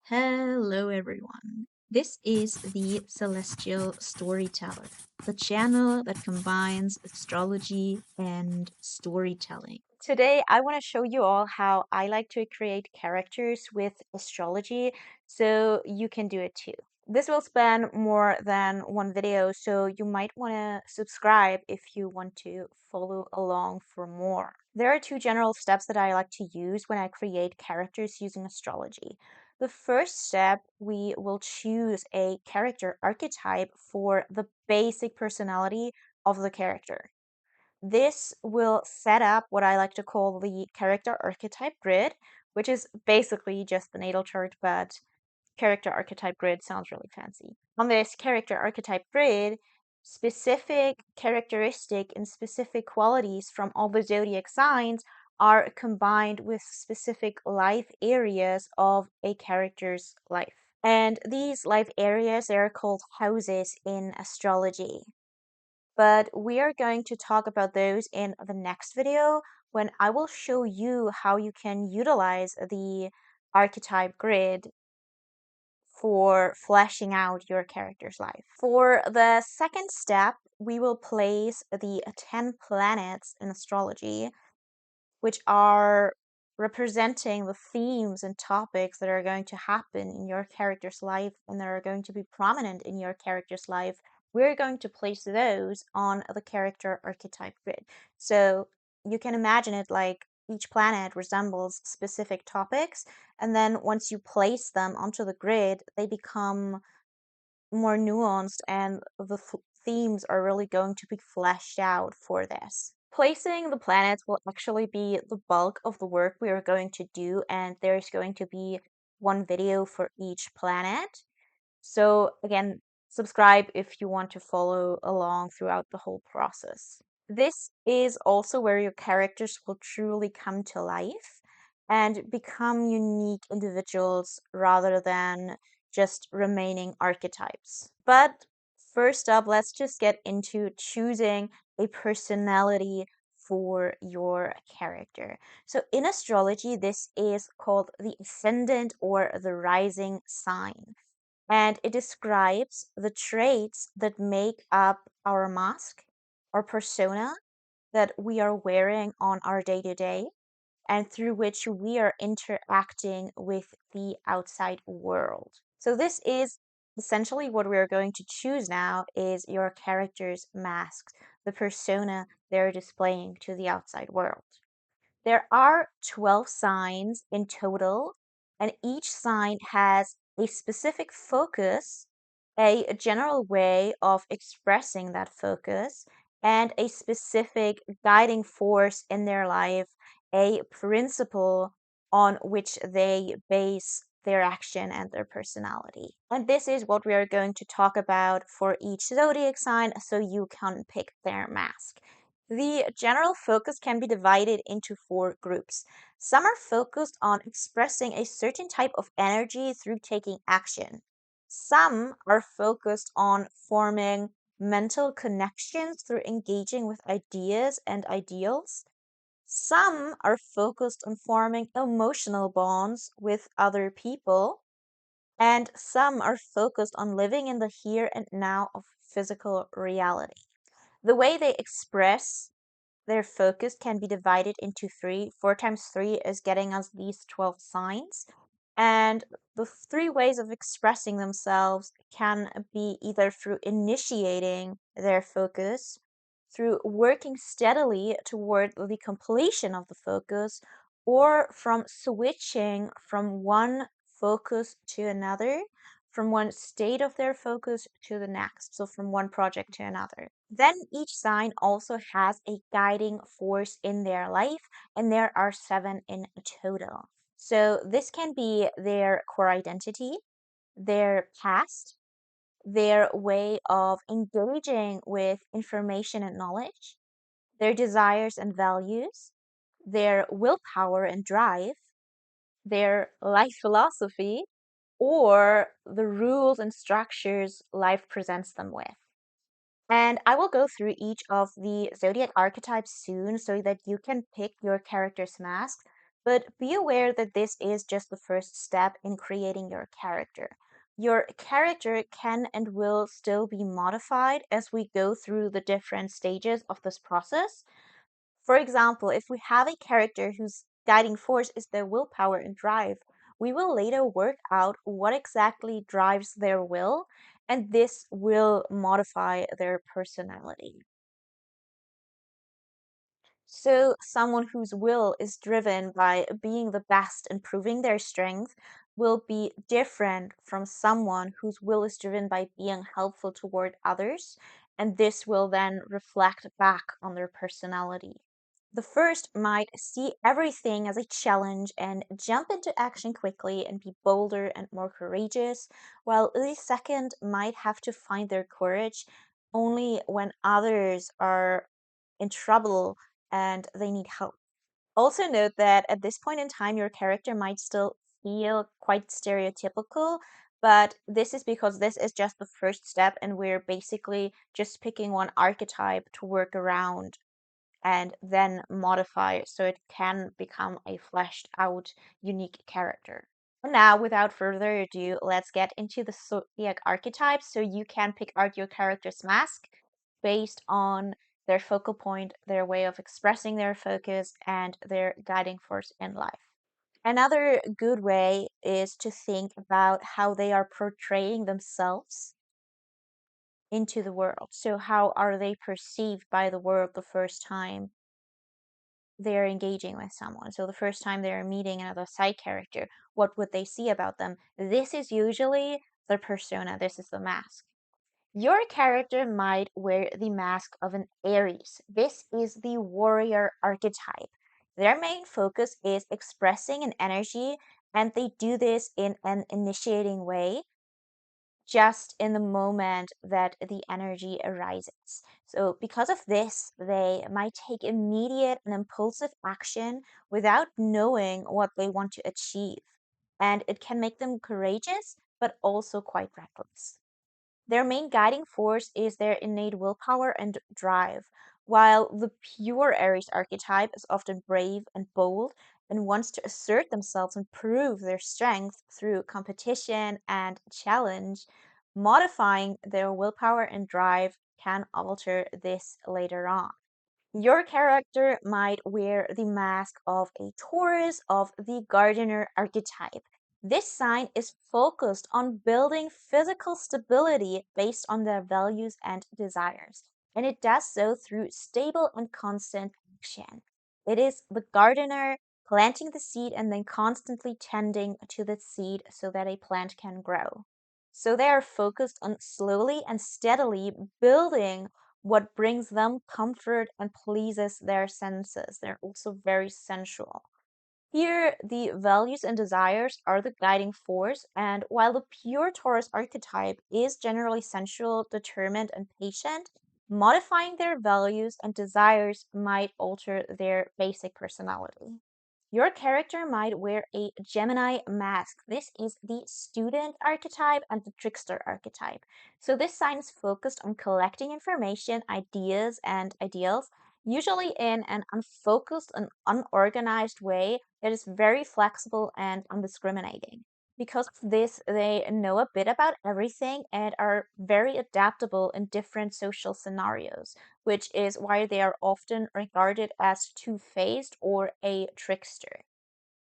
Hello, everyone. This is the Celestial Storyteller, the channel that combines astrology and storytelling. Today, I want to show you all how I like to create characters with astrology so you can do it too. This will span more than one video, so you might want to subscribe if you want to follow along for more. There are two general steps that I like to use when I create characters using astrology. The first step, we will choose a character archetype for the basic personality of the character. This will set up what I like to call the character archetype grid, which is basically just the natal chart, but character archetype grid sounds really fancy. On this character archetype grid, specific characteristic and specific qualities from all the zodiac signs are combined with specific life areas of a character's life. And these life areas are called houses in astrology. But we are going to talk about those in the next video when I will show you how you can utilize the archetype grid for fleshing out your character's life. For the second step, we will place the 10 planets in astrology, which are representing the themes and topics that are going to happen in your character's life and that are going to be prominent in your character's life. We're going to place those on the character archetype grid. So you can imagine it like each planet resembles specific topics, and then once you place them onto the grid, they become more nuanced and the themes are really going to be fleshed out for this. Placing the planets will actually be the bulk of the work we are going to do, and there's going to be one video for each planet. So again, subscribe if you want to follow along throughout the whole process. This is also where your characters will truly come to life and become unique individuals rather than just remaining archetypes. But first up, let's just get into choosing a personality for your character. So in astrology, this is called the ascendant or the rising sign. And it describes the traits that make up our mask, our persona that we are wearing on our day to day, and through which we are interacting with the outside world. So this is essentially what we are going to choose now is your character's mask, the persona they're displaying to the outside world. There are 12 signs in total, and each sign has a specific focus, a general way of expressing that focus, and a specific guiding force in their life, a principle on which they base their action and their personality. And this is what we are going to talk about for each zodiac sign so you can pick their mask. The general focus can be divided into 4 groups. Some are focused on expressing a certain type of energy through taking action. Some are focused on forming mental connections through engaging with ideas and ideals. Some are focused on forming emotional bonds with other people. And some are focused on living in the here and now of physical reality. The way they express their focus can be divided into 3. 4 times 3 is getting us these 12 signs. And the 3 ways of expressing themselves can be either through initiating their focus, through working steadily toward the completion of the focus, or from switching from one focus to another, from one state of their focus to the next, so from one project to another. Then each sign also has a guiding force in their life, and there are 7 in total. So this can be their core identity, their past, their way of engaging with information and knowledge, their desires and values, their willpower and drive, their life philosophy, or the rules and structures life presents them with. And I will go through each of the zodiac archetypes soon so that you can pick your character's mask. But be aware that this is just the first step in creating your character. Your character can and will still be modified as we go through the different stages of this process. For example, if we have a character whose guiding force is their willpower and drive, we will later work out what exactly drives their will, and this will modify their personality. So, someone whose will is driven by being the best and proving their strength will be different from someone whose will is driven by being helpful toward others, and this will then reflect back on their personality. The first might see everything as a challenge and jump into action quickly and be bolder and more courageous, while the second might have to find their courage only when others are in trouble and they need help. Also, note that at this point in time, your character might still feel quite stereotypical, but this is because this is just the first step, and we're basically just picking one archetype to work around and then modify so it can become a fleshed out, unique character. And now, without further ado, let's get into the zodiac archetypes so you can pick out your character's mask based on their focal point, their way of expressing their focus, and their guiding force in life. Another good way is to think about how they are portraying themselves into the world. So, how are they perceived by the world the first time they're engaging with someone? So, the first time they're meeting another side character, what would they see about them? This is usually the persona, this is the mask. Your character might wear the mask of an Aries. This is the warrior archetype. Their main focus is expressing an energy, and they do this in an initiating way, just in the moment that the energy arises. So, because of this, they might take immediate and impulsive action without knowing what they want to achieve. And it can make them courageous, but also quite reckless. Their main guiding force is their innate willpower and drive, while the pure Aries archetype is often brave and bold and wants to assert themselves and prove their strength through competition and challenge. Modifying their willpower and drive can alter this later on. Your character might wear the mask of a Taurus of the gardener archetype. This sign is focused on building physical stability based on their values and desires, and it does so through stable and constant action. It is the gardener planting the seed and then constantly tending to the seed so that a plant can grow. So they are focused on slowly and steadily building what brings them comfort and pleases their senses. They're also very sensual. Here, the values and desires are the guiding force, and while the pure Taurus archetype is generally sensual, determined, and patient, modifying their values and desires might alter their basic personality. Your character might wear a Gemini mask. This is the student archetype and the trickster archetype. So this sign is focused on collecting information, ideas, and ideals, usually in an unfocused and unorganized way that is very flexible and undiscriminating. Because of this, they know a bit about everything and are very adaptable in different social scenarios, which is why they are often regarded as two-faced or a trickster.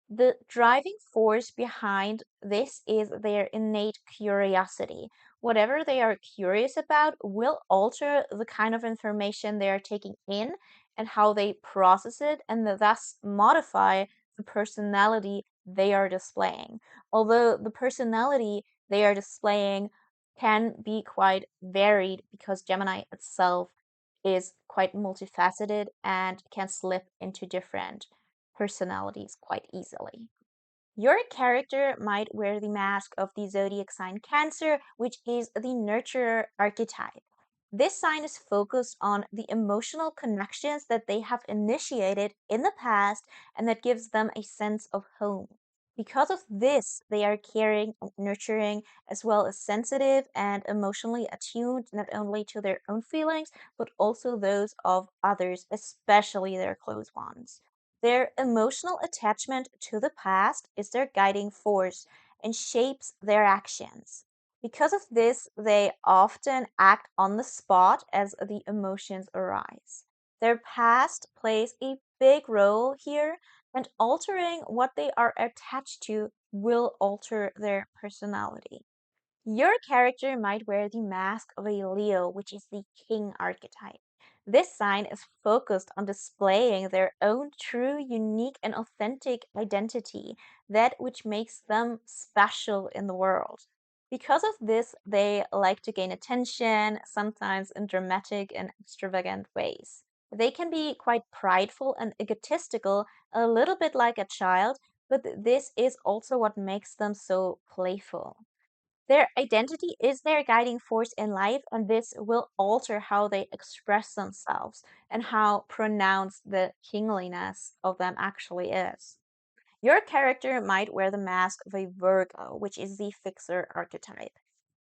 The driving force behind this is their innate curiosity. Whatever they are curious about will alter the kind of information they are taking in and how they process it, and thus modify the personality they are displaying. Although the personality they are displaying can be quite varied because Gemini itself is quite multifaceted and can slip into different personalities quite easily. Your character might wear the mask of the zodiac sign Cancer, which is the nurturer archetype. This sign is focused on the emotional connections that they have initiated in the past and that gives them a sense of home. Because of this, they are caring and nurturing, as well as sensitive and emotionally attuned not only to their own feelings, but also those of others, especially their close ones. Their emotional attachment to the past is their guiding force and shapes their actions. Because of this, they often act on the spot as the emotions arise. Their past plays a big role here, and altering what they are attached to will alter their personality. Your character might wear the mask of a Leo, which is the king archetype. This sign is focused on displaying their own true, unique, and authentic identity, that which makes them special in the world. Because of this, they like to gain attention, sometimes in dramatic and extravagant ways. They can be quite prideful and egotistical, a little bit like a child, but this is also what makes them so playful. Their identity is their guiding force in life, and this will alter how they express themselves and how pronounced the kingliness of them actually is. Your character might wear the mask of a Virgo, which is the fixer archetype.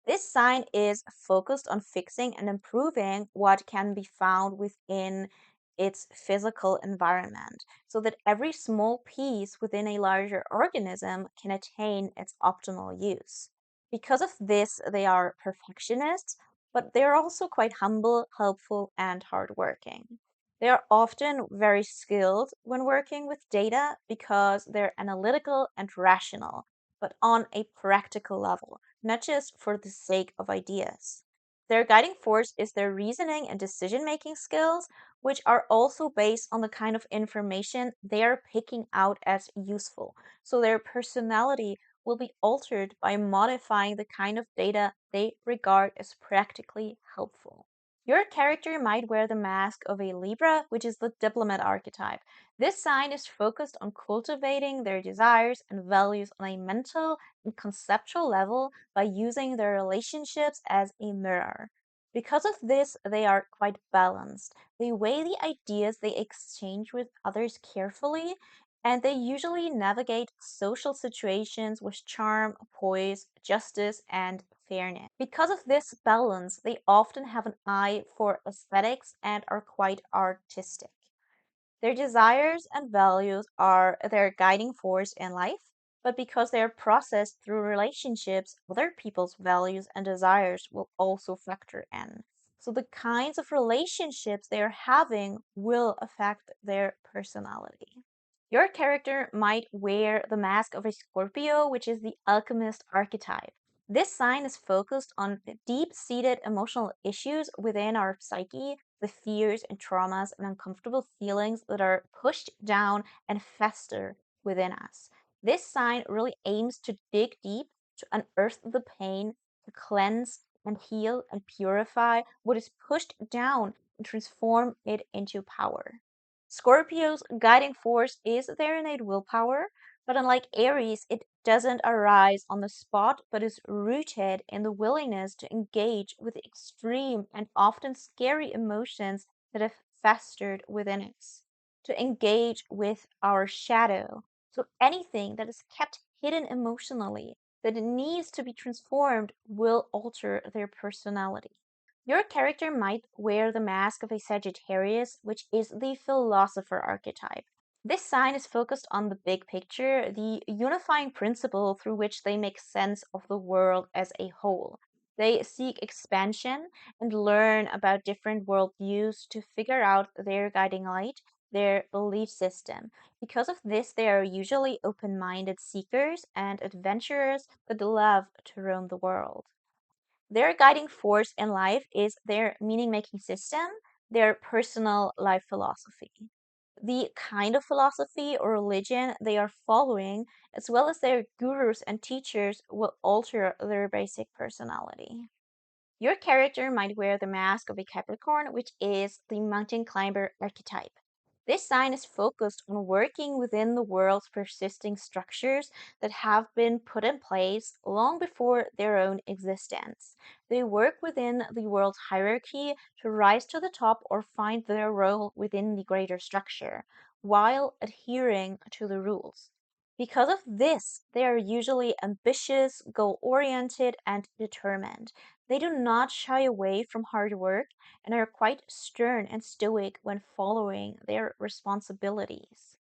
This sign is focused on fixing and improving what can be found within its physical environment, so that every small piece within a larger organism can attain its optimal use. Because of this, they are perfectionists, but they're also quite humble, helpful, and hardworking. They are often very skilled when working with data because they're analytical and rational, but on a practical level, not just for the sake of ideas. Their guiding force is their reasoning and decision making skills, which are also based on the kind of information they are picking out as useful. So their personality will be altered by modifying the kind of data they regard as practically helpful. Your character might wear the mask of a Libra, which is the diplomat archetype. This sign is focused on cultivating their desires and values on a mental and conceptual level by using their relationships as a mirror. Because of this, they are quite balanced. They weigh the ideas they exchange with others carefully, and they usually navigate social situations with charm, poise, justice, and fairness. Because of this balance, they often have an eye for aesthetics and are quite artistic. Their desires and values are their guiding force in life, but because they are processed through relationships, other people's values and desires will also factor in. So the kinds of relationships they are having will affect their personality. Your character might wear the mask of a Scorpio, which is the alchemist archetype. This sign is focused on deep seated emotional issues within our psyche, the fears and traumas and uncomfortable feelings that are pushed down and fester within us. This sign really aims to dig deep, to unearth the pain, to cleanse and heal and purify what is pushed down and transform it into power. Scorpio's guiding force is their innate willpower, but unlike Aries, it doesn't arise on the spot, but is rooted in the willingness to engage with the extreme and often scary emotions that have festered within us, to engage with our shadow. So anything that is kept hidden emotionally, that it needs to be transformed, will alter their personality. Your character might wear the mask of a Sagittarius, which is the philosopher archetype. This sign is focused on the big picture, the unifying principle through which they make sense of the world as a whole. They seek expansion and learn about different worldviews to figure out their guiding light, their belief system. Because of this, they are usually open minded seekers and adventurers that love to roam the world. Their guiding force in life is their meaning making system, their personal life philosophy. The kind of philosophy or religion they are following, as well as their gurus and teachers, will alter their basic personality. Your character might wear the mask of a Capricorn, which is the mountain climber archetype. This sign is focused on working within the world's persisting structures that have been put in place long before their own existence. They work within the world's hierarchy to rise to the top or find their role within the greater structure, while adhering to the rules. Because of this, they are usually ambitious, goal oriented, and determined. They do not shy away from hard work and are quite stern and stoic when following their responsibilities.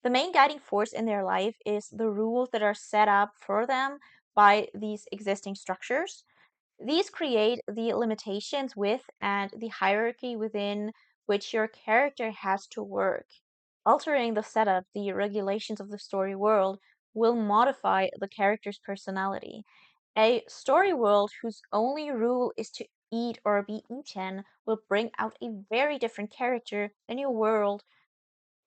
The main guiding force in their life is the rules that are set up for them by these existing structures. These create the limitations with and the hierarchy within which your character has to work. Altering the setup, the regulations of the story world, will modify the character's personality. A story world whose only rule is to eat or be eaten will bring out a very different character than a world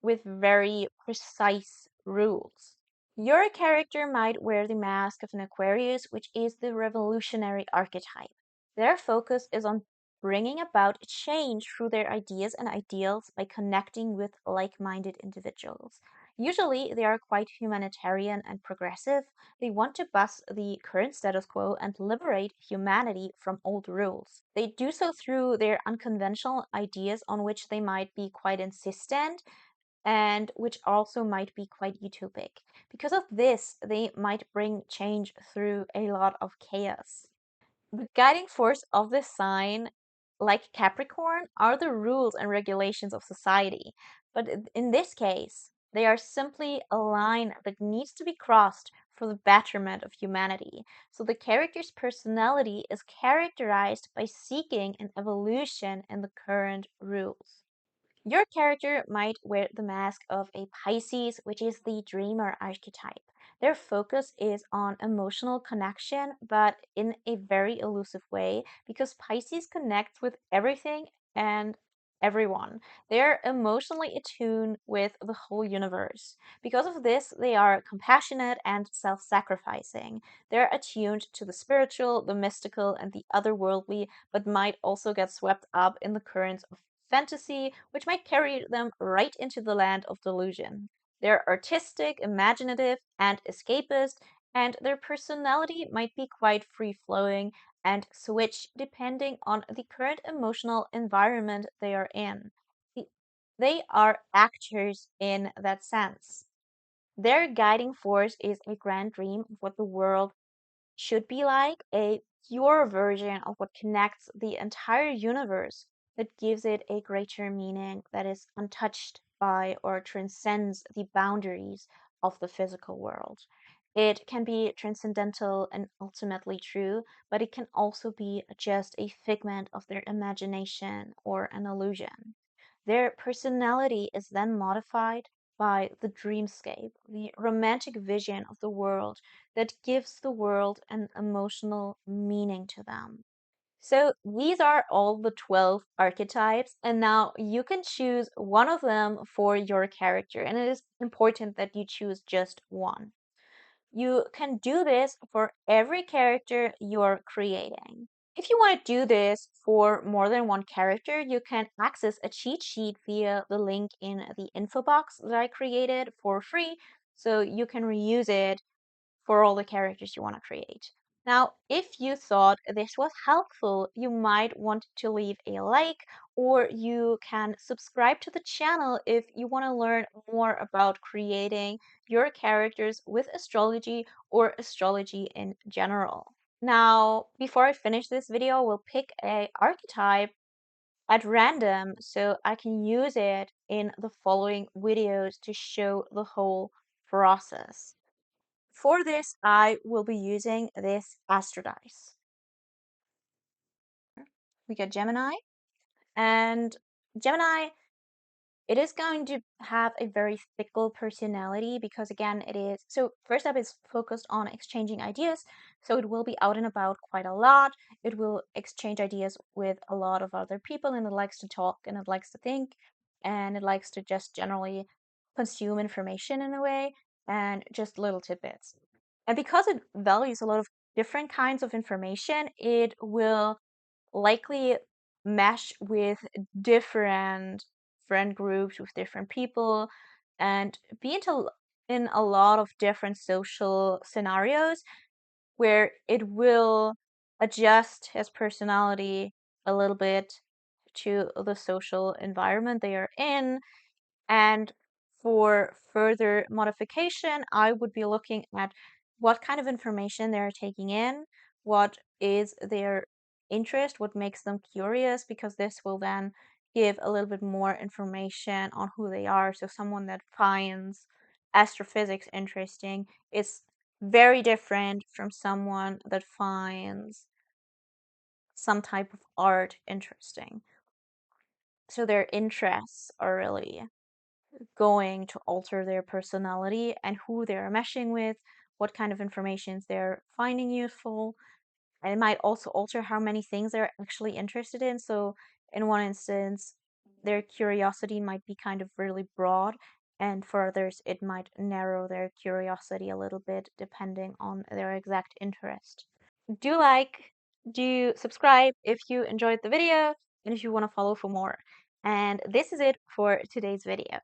with very precise rules. Your character might wear the mask of an Aquarius, which is the revolutionary archetype. Their focus is on bringing about change through their ideas and ideals by connecting with like-minded individuals. Usually, they are quite humanitarian and progressive. They want to bust the current status quo and liberate humanity from old rules. They do so through their unconventional ideas on which they might be quite insistent and which also might be quite utopic. Because of this, they might bring change through a lot of chaos. The guiding force of this sign, like Capricorn, are the rules and regulations of society. But in this case, they are simply a line that needs to be crossed for the betterment of humanity. So the character's personality is characterized by seeking an evolution in the current rules. Your character might wear the mask of a Pisces, which is the dreamer archetype. Their focus is on emotional connection, but in a very elusive way, because Pisces connects with everything and everyone. They're emotionally attuned with the whole universe. Because of this, they are compassionate and self-sacrificing. They're attuned to the spiritual, the mystical, and the otherworldly, but might also get swept up in the currents of fantasy, which might carry them right into the land of delusion. They're artistic, imaginative, and escapist, and their personality might be quite free flowing and switch depending on the current emotional environment they are in. They are actors in that sense. Their guiding force is a grand dream of what the world should be like, a pure version of what connects the entire universe, that gives it a greater meaning that is untouched by or transcends the boundaries of the physical world. It can be transcendental and ultimately true, but it can also be just a figment of their imagination or an illusion. Their personality is then modified by the dreamscape, the romantic vision of the world that gives the world an emotional meaning to them. So these are all the 12 archetypes, and now you can choose one of them for your character, and it is important that you choose just one. You can do this for every character you're creating. If you want to do this for more than one character, you can access a cheat sheet via the link in the info box that I created for free, so you can reuse it for all the characters you want to create. Now, if you thought this was helpful, you might want to leave a like, or you can subscribe to the channel if you want to learn more about creating your characters with astrology or astrology in general. Now, before I finish this video, we'll pick a archetype at random so I can use it in the following videos to show the whole process. For this, I will be using this Astro dice. We got Gemini, and Gemini, it is going to have a very fickle personality because, again, it is. So, first up is focused on exchanging ideas. So, it will be out and about quite a lot. It will exchange ideas with a lot of other people, and it likes to talk and it likes to think, and it likes to just generally consume information in a way and just little tidbits. And because it values a lot of different kinds of information, it will likely mesh with different friend groups with different people and be in a lot of different social scenarios where it will adjust his personality a little bit to the social environment they are in. And for further modification, I would be looking at what kind of information they're taking in, what is their interest, what makes them curious, because this will then give a little bit more information on who they are. So someone that finds astrophysics interesting is very different from someone that finds some type of art interesting. So their interests are really going to alter their personality and who they're meshing with, what kind of information they're finding useful, and it might also alter how many things they're actually interested in. So in one instance, their curiosity might be kind of really broad, and for others, it might narrow their curiosity a little bit depending on their exact interest. Do like, do subscribe if you enjoyed the video, and if you want to follow for more. And this is it for today's video.